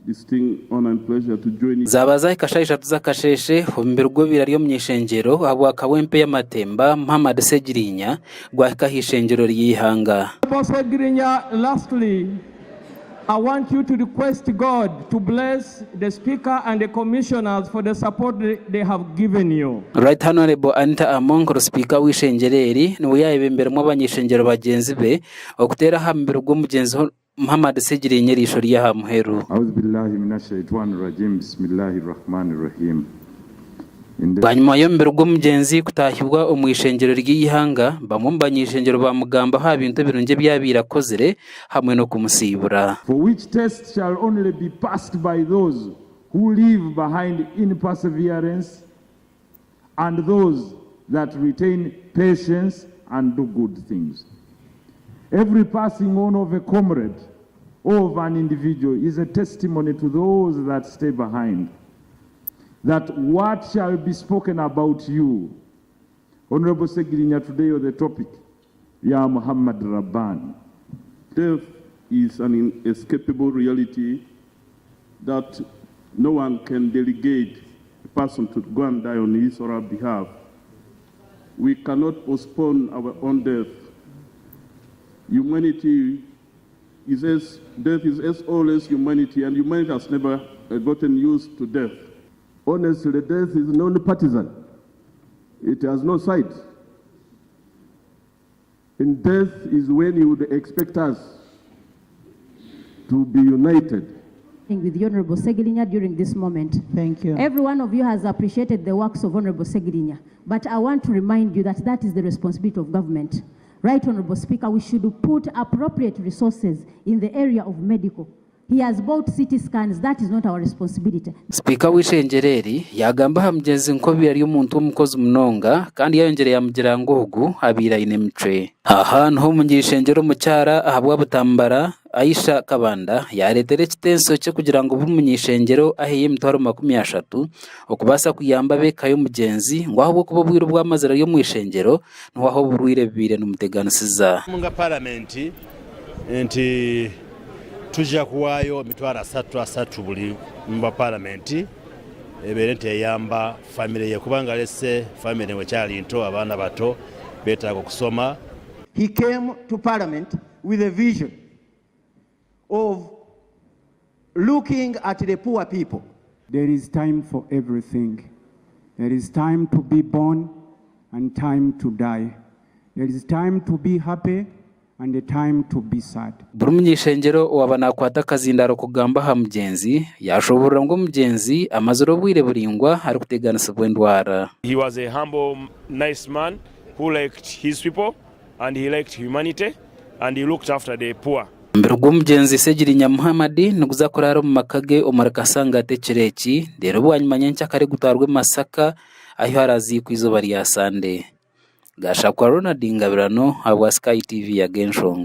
distinct honor and pleasure to join you. Zabaza ikashayisha tuzakasheshe mbirgo birariyo Mnyishengyero abo akawempe y'amatemba Muhammad Ssegirinya gwakahishengero ryihanga. Ssegirinya, lastly, I want you to request God to bless the Speaker and the Commissioners for the support they have given you. Right Honorable Anita Among, Speaker w'ishengereri ni uyayebemberamo abanyishengyero bagenzi be okutera hambere ubwo mugenzi Muhammad Ssegirinya risho rya muheru. A'udhu billahi minash shaitanir rajim. Bismillahir rahmanir rahim. Banyuma yo mbere ubwo mugenzi kutahibwa umwishengero ry'ihanga bamumbanyishengero bamugamba ha bintu birunge byabirakozere hamwe no kumusibura. For which test shall only be passed by those who leave behind in perseverance and those that retain patience and do good things. Every passing on of a comrade or of an individual is a testimony to those that stay behind, that what shall be spoken about you. Honorable Ssegirinya, today on the topic, Ya Muhammad Rabban. Death is an inescapable reality that no one can delegate a person to go and die on his or her behalf. We cannot postpone our own death. Humanity death is as old as humanity, and humanity has never gotten used to death. Honestly, death is non-partisan. It has no side. And death is when you would expect us to be united. With the Honorable Ssegirinya during this moment. Thank you. Every one of you has appreciated the works of Honorable Ssegirinya, but I want to remind you that that is the responsibility of government. Right, Honorable Speaker, we should put appropriate resources in the area of medical. He has bought CT scans. That is not our responsibility. Speaker w'ishengereri yagamba hamugezi nko biri umuntu w'umukozi munonga kandi yayongereye amugira ngogu abira inemtwe. Ahantu ho Mnyishengyero mucyara ahabwa butambara Aisha Kabanda yaretere kitenso cyo kugira ngo buri Mnyishengyero ahiye Emitwaro 30 okubasa Kuyamba be kayo mugenzi ngo ahubwo kuba bwira bw'amazira yo mwishengyero nwaho burwirebire n'umuteganisiza. Munga parliament enti tujja Kuhayo Emitwaro 3 buli mba parliament eberente yamba family ye kubanga lese family we kyali nto abana bato betaaga kusoma. He came to parliament with a vision of looking at the poor people. There is time for everything. There is time to be born and time to die. There is time to be happy and the time to be sad. Buri Mnyishengyero wabana kwata kazindaro kugamba ha mugenzi yashobora ngo mugenzi amazoro bwire buringwa ari kuteganisa bwendwara. He was a humble, nice man who liked his people and he liked humanity and he looked after the poor. Mbere ubwo mugenzi Ssegirinya Muhammad nuguza koraro mu makage omarakasanga tekereki rero bwanyimanye ncyakare gutarwe Masaka aho harazi kwizoba rya Sande. Gasha kwa Ronald Ngabirano, Sky TV ya Genshong.